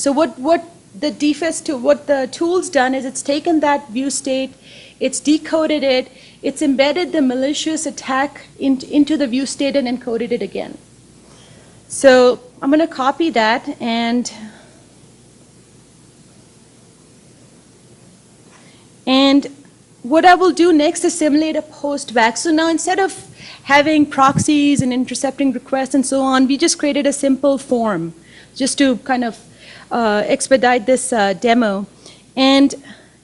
So what the tool's done is it's taken that view state, it's decoded it, it's embedded the malicious attack into the view state and encoded it again. So I'm going to copy that and what I will do next is simulate a post back. So now instead of having proxies and intercepting requests and so on, we just created a simple form just to kind of expedite this demo. And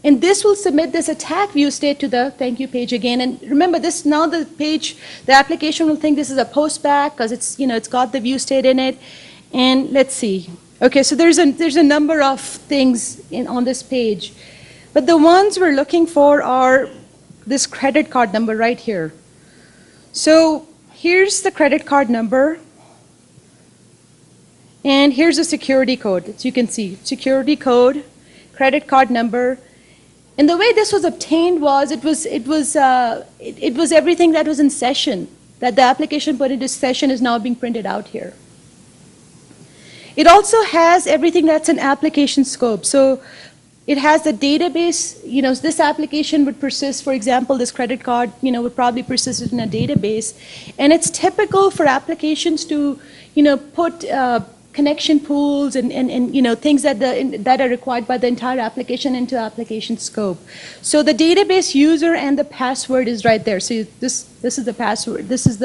this will submit this attack view state to the thank you page again. And remember this, now the page, the application will think this is a post back because it's, it's got the view state in it. And let's see. Okay, so there's a number of things on this page. But the ones we're looking for are this credit card number right here. So here's the credit card number. And here's the security code. As you can see, security code, credit card number. And the way this was obtained was it was everything that was in session, that the application put into session is now being printed out here. It also has everything that's in application scope. So it has the database, this application would persist, for example, this credit card, would probably persist in a database. And it's typical for applications to, put connection pools and things that are required by the entire application into application scope. So the database user and the password is right there. So this is the password. These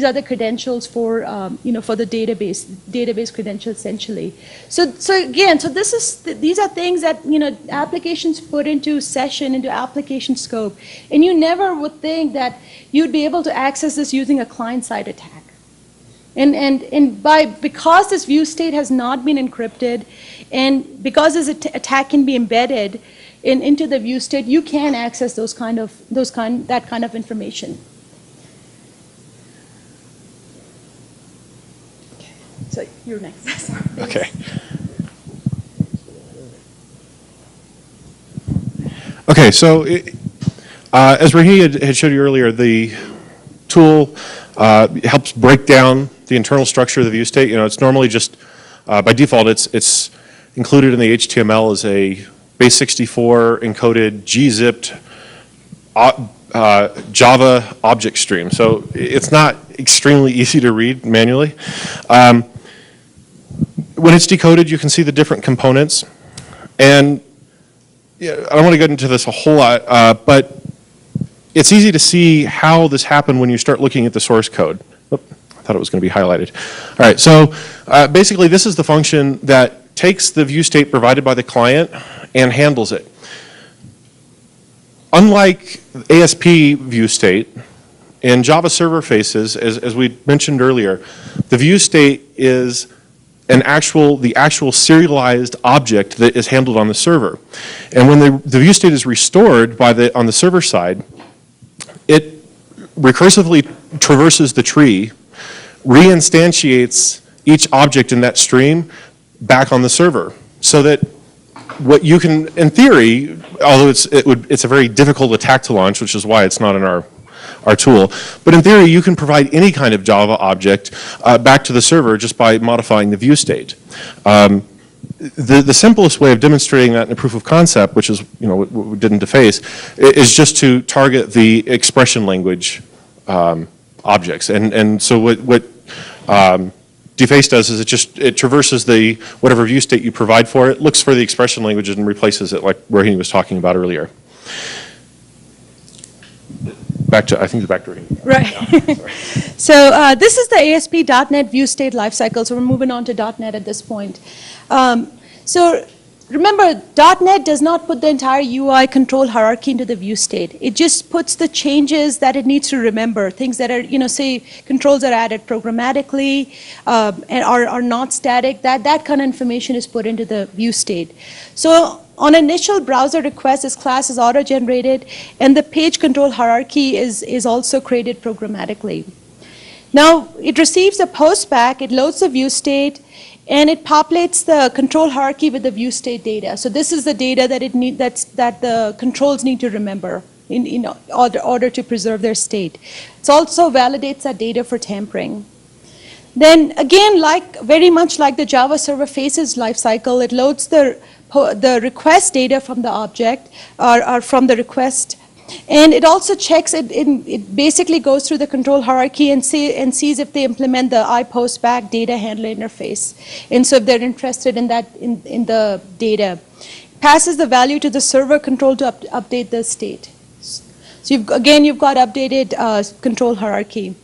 are the credentials for for the database credentials essentially. So again, these are things that applications put into session, into application scope, and you never would think that you'd be able to access this using a client-side attack. And because this view state has not been encrypted, and because this attack can be embedded into the view state, you can access that kind of information. Okay, so you're next. Okay. Okay, so as Rohini had showed you earlier, the tool helps break down the internal structure of the view state. It's normally just, by default, it's included in the HTML as a base64 encoded gzipped Java object stream. So it's not extremely easy to read manually. When it's decoded, you can see the different components. And I don't want to get into this a whole lot, but it's easy to see how this happened when you start looking at the source code. Oh, I thought it was going to be highlighted. All right, so basically this is the function that takes the view state provided by the client and handles it. Unlike ASP view state, in Java server faces, as we mentioned earlier, the view state is the actual serialized object that is handled on the server. And when the view state is restored on the server side, it recursively traverses the tree, reinstantiates each object in that stream back on the server, so that what you can, in theory, although it's a very difficult attack to launch, which is why it's not in our tool, but in theory you can provide any kind of Java object back to the server just by modifying the view state. The simplest way of demonstrating that in a proof of concept, which is what we did in Deface, is just to target the expression language objects. And so what Deface does is it traverses whatever view state you provide for it, looks for the expression languages and replaces it, like Rohini was talking about earlier. I think back to Rohini. Right. Yeah, so this is the ASP.NET view state lifecycle. So we're moving on to .NET at this point. So remember, .NET does not put the entire UI control hierarchy into the view state. It just puts the changes that it needs to remember, things that are, say controls are added programmatically and are not static. That kind of information is put into the view state. So on initial browser request, this class is auto-generated, and the page control hierarchy is also created programmatically. Now it receives a post back, it loads the view state, and it populates the control hierarchy with the view state data. So this is the data that the controls need to remember in order to preserve their state. It also validates that data for tampering. Then again, very much like the Java server faces lifecycle, it loads the request data from the object or from the request. And it also checks, it basically goes through the control hierarchy and sees if they implement the iPostBack data handler interface. And so if they're interested in that, in the data, passes the value to the server control to update the state. So you've got updated control hierarchy.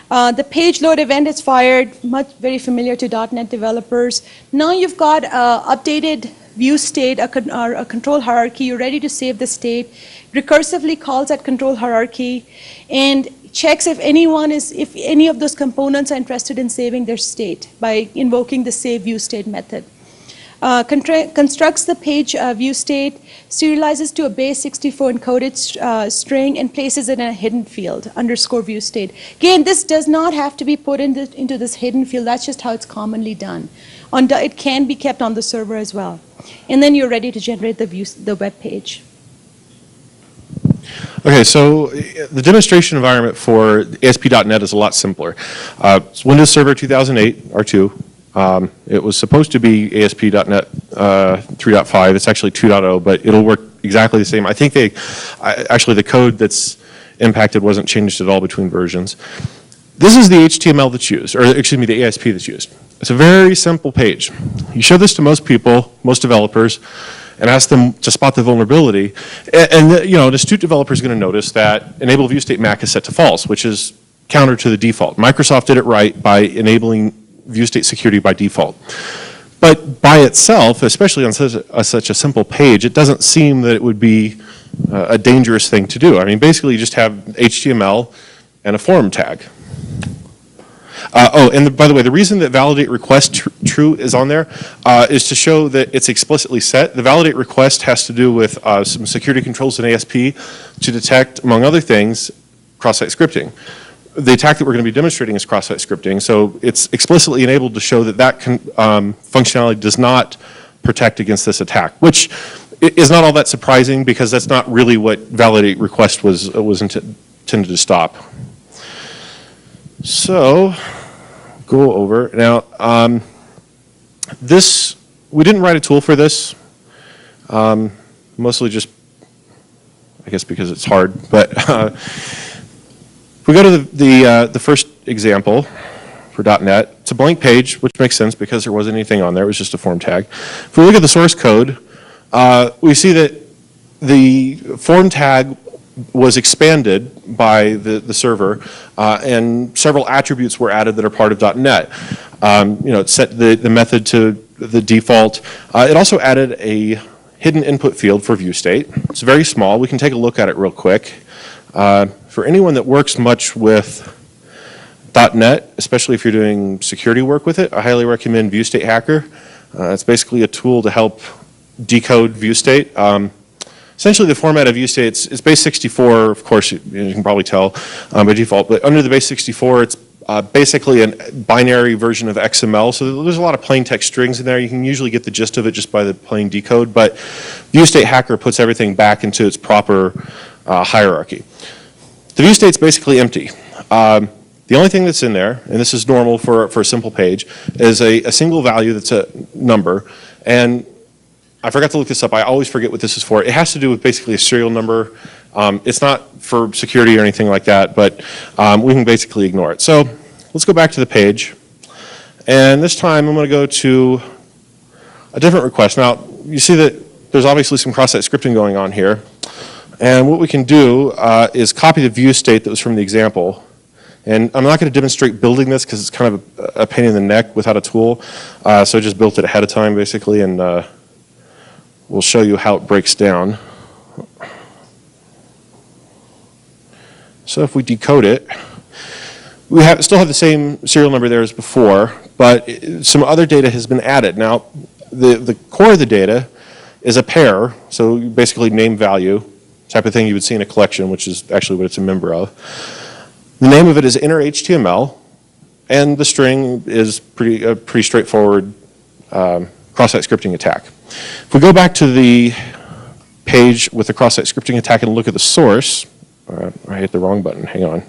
The page load event is fired, very familiar to .NET developers. Now you've got updated view state, a control hierarchy. You're ready to save the state. Recursively calls that control hierarchy and checks if any of those components are interested in saving their state by invoking the save view state method. Constructs the page view state, serializes to a base 64 encoded string, and places it in a hidden field, _view state. Again, this does not have to be put into this hidden field. That's just how it's commonly done. It can be kept on the server as well. And then you're ready to generate the web page. Okay, so the demonstration environment for ASP.NET is a lot simpler. It's Windows Server 2008 R2. It was supposed to be ASP.NET 3.5. It's actually 2.0, but it'll work exactly the same. I think actually the code that's impacted wasn't changed at all between versions. This is the HTML that's used, or excuse me, the ASP that's used. It's a very simple page. You show this to most people, most developers, and ask them to spot the vulnerability. And you know, an astute developer is going to notice that enable viewstate MAC is set to false, which is counter to the default. Microsoft did it right by enabling viewstate security by default. But by itself, especially on such a simple page, it doesn't seem that it would be a dangerous thing to do. I mean, basically you just have HTML and a form tag. And by the way, the reason that validate request true is on there is to show that it's explicitly set. The validate request has to do with some security controls in ASP to detect, among other things, cross-site scripting. The attack that we're going to be demonstrating is cross-site scripting, so it's explicitly enabled to show that functionality does not protect against this attack, which is not all that surprising because that's not really what validate request was intended to stop. So, go over. Now, we didn't write a tool for this, mostly just, I guess because it's hard, but if we go to the first example for .NET, it's a blank page, which makes sense because there wasn't anything on there, it was just a form tag. If we look at the source code, we see that the form tag was expanded by the server, and several attributes were added that are part of .NET. You know, it set the method to the default. It also added a hidden input field for view state. It's very small. We can take a look at it real quick. For anyone that works much with .NET, especially if you're doing security work with it, I highly recommend Viewstate Hacker. It's basically a tool to help decode view state. Essentially, the format of Viewstate is base 64, of course, you can probably tell by default, but under the base 64, it's basically a binary version of XML, so there's a lot of plain text strings in there. You can usually get the gist of it just by the plain decode, but Viewstate Hacker puts everything back into its proper hierarchy. The view state's basically empty. The only thing that's in there, and this is normal for a simple page, is a single value that's a number, and I forgot to look this up. I always forget what this is for. It has to do with basically a serial number. It's not for security or anything like that, but we can basically ignore it. So let's go back to the page. And this time I'm going to go to a different request. Now, you see that there's obviously some cross-site scripting going on here. And what we can do is copy the view state that was from the example. And I'm not going to demonstrate building this because it's kind of a pain in the neck without a tool. So I just built it ahead of time, basically, and we'll show you how it breaks down. So if we decode it, we still have the same serial number there as before, but some other data has been added. Now, the core of the data is a pair, so basically name value, type of thing you would see in a collection, which is actually what it's a member of. The name of it is inner HTML, and the string is pretty straightforward cross-site scripting attack. If we go back to the page with the cross-site scripting attack and look at the source, I hit the wrong button, hang on.